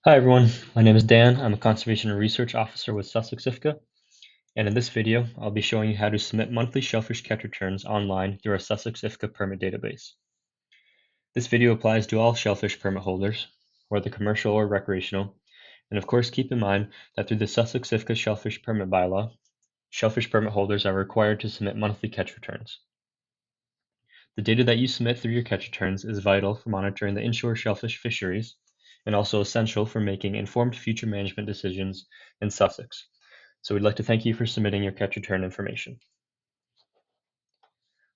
Hi everyone, my name is Dan. I'm a Conservation and Research Officer with Sussex IFCA, and in this video, I'll be showing you how to submit monthly shellfish catch returns online through our Sussex IFCA Permit Database. This video applies to all shellfish permit holders, whether commercial or recreational, and of course keep in mind that through the Sussex IFCA Shellfish Permit bylaw, shellfish permit holders are required to submit monthly catch returns. The data that you submit through your catch returns is vital for monitoring the inshore shellfish fisheries and also essential for making informed future management decisions in Sussex. So we'd like to thank you for submitting your catch return information.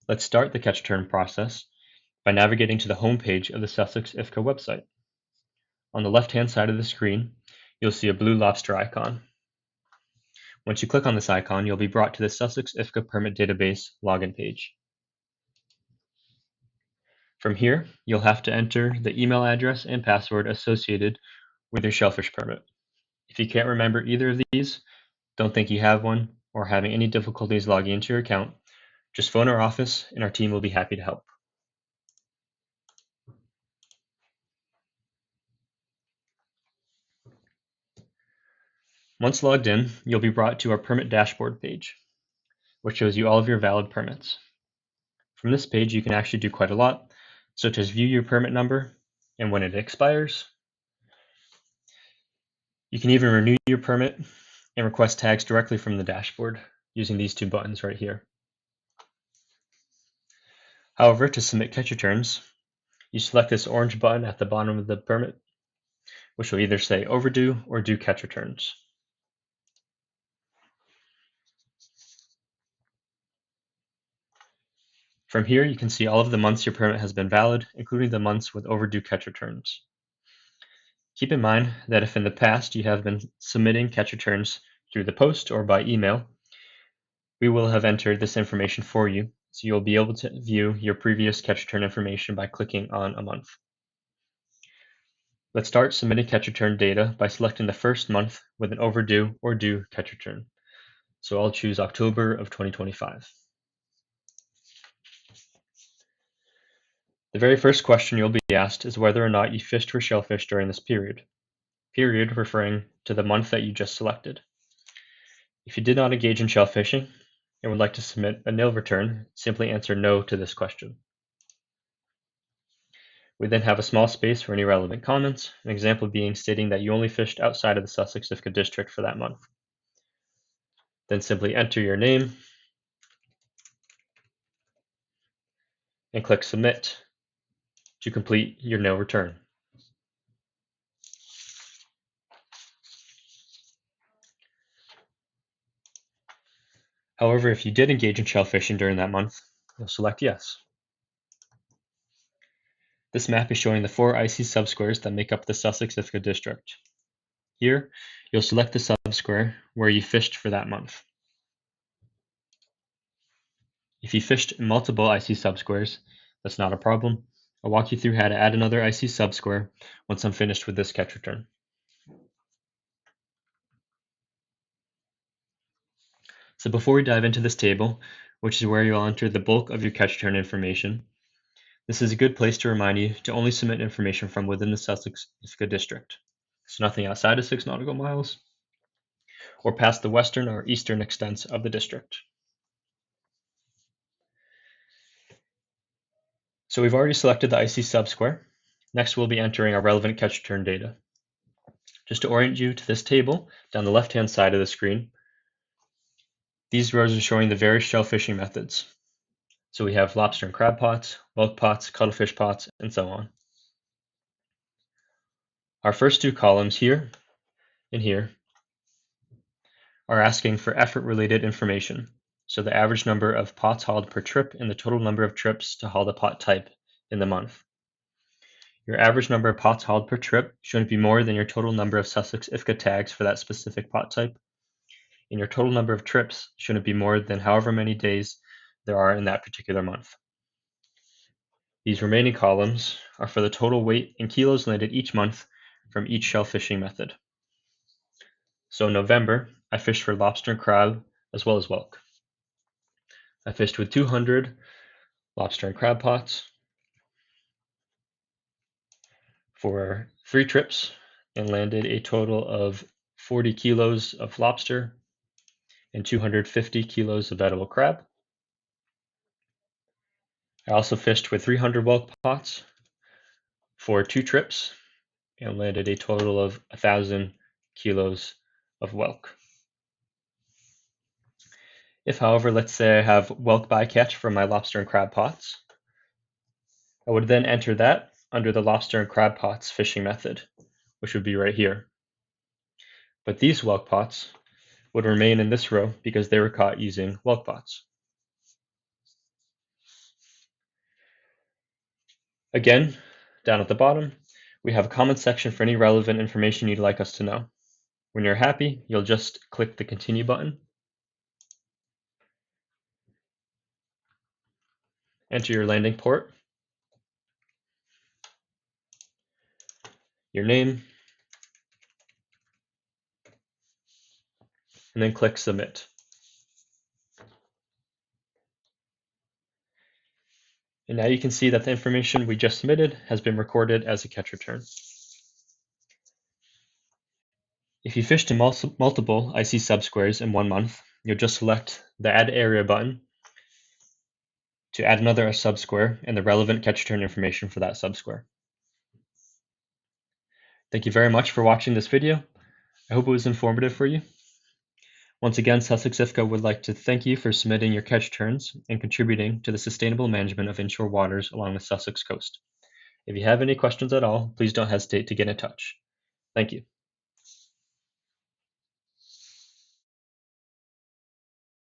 Let's start the catch return process by navigating to the home page of the Sussex IFCA website. On the left-hand side of the screen, you'll see a blue lobster icon. Once you click on this icon, you'll be brought to the Sussex IFCA Permit Database login page. From here, you'll have to enter the email address and password associated with your shellfish permit. If you can't remember either of these, don't think you have one, or having any difficulties logging into your account, just phone our office and our team will be happy to help. Once logged in, you'll be brought to our permit dashboard page, which shows you all of your valid permits. From this page, you can actually do quite a lot, such as view your permit number and when it expires. You can even renew your permit and request tags directly from the dashboard using these two buttons right here. However, to submit catch returns, you select this orange button at the bottom of the permit, which will either say overdue or due catch returns. From here, you can see all of the months your permit has been valid, including the months with overdue catch returns. Keep in mind that if in the past you have been submitting catch returns through the post or by email, we will have entered this information for you, so you'll be able to view your previous catch return information by clicking on a month. Let's start submitting catch return data by selecting the first month with an overdue or due catch return. So I'll choose October of 2025. The very first question you'll be asked is whether or not you fished for shellfish during this period referring to the month that you just selected. If you did not engage in shell fishing and would like to submit a nil return, simply answer no to this question. We then have a small space for any relevant comments, an example being stating that you only fished outside of the Sussex IFCA district for that month. Then simply enter your name and click submit to complete your no return. However, if you did engage in shell fishing during that month, you'll select yes. This map is showing the 4 IC subsquares that make up the Sussex IFCA district. Here, you'll select the subsquare where you fished for that month. If you fished multiple IC subsquares, that's not a problem. I'll walk you through how to add another IC subsquare once I'm finished with this catch return. So before we dive into this table, which is where you'll enter the bulk of your catch return information, this is a good place to remind you to only submit information from within the Sussex IFCA district. So nothing outside of 6 nautical miles or past the western or eastern extents of the district. So we've already selected the IC subsquare. Next, we'll be entering our relevant catch return data. Just to orient you to this table, down the left-hand side of the screen, these rows are showing the various shell fishing methods. So we have lobster and crab pots, whelk pots, cuttlefish pots, and so on. Our first two columns here and here are asking for effort-related information. So the average number of pots hauled per trip and the total number of trips to haul the pot type in the month. Your average number of pots hauled per trip shouldn't be more than your total number of Sussex IFCA tags for that specific pot type. And your total number of trips shouldn't be more than however many days there are in that particular month. These remaining columns are for the total weight in kilos landed each month from each shell fishing method. So in November, I fished for lobster and crab as well as whelk. I fished with 200 lobster and crab pots for 3 trips and landed a total of 40 kilos of lobster and 250 kilos of edible crab. I also fished with 300 whelk pots for 2 trips and landed a total of 1,000 kilos of whelk. If, however, let's say I have whelk bycatch from my lobster and crab pots, I would then enter that under the lobster and crab pots fishing method, which would be right here. But these whelk pots would remain in this row because they were caught using whelk pots. Again, down at the bottom, we have a comment section for any relevant information you'd like us to know. When you're happy, you'll just click the continue button, enter your landing port, your name, and then click submit. And now you can see that the information we just submitted has been recorded as a catch return. If you fished in multiple IC subsquares in 1 month, you'll just select the Add Area button to add another subsquare and the relevant catch return information for that subsquare. Thank you very much for watching this video. I hope it was informative for you. Once again, Sussex IFCA would like to thank you for submitting your catch returns and contributing to the sustainable management of inshore waters along the Sussex coast. If you have any questions at all, please don't hesitate to get in touch. Thank you.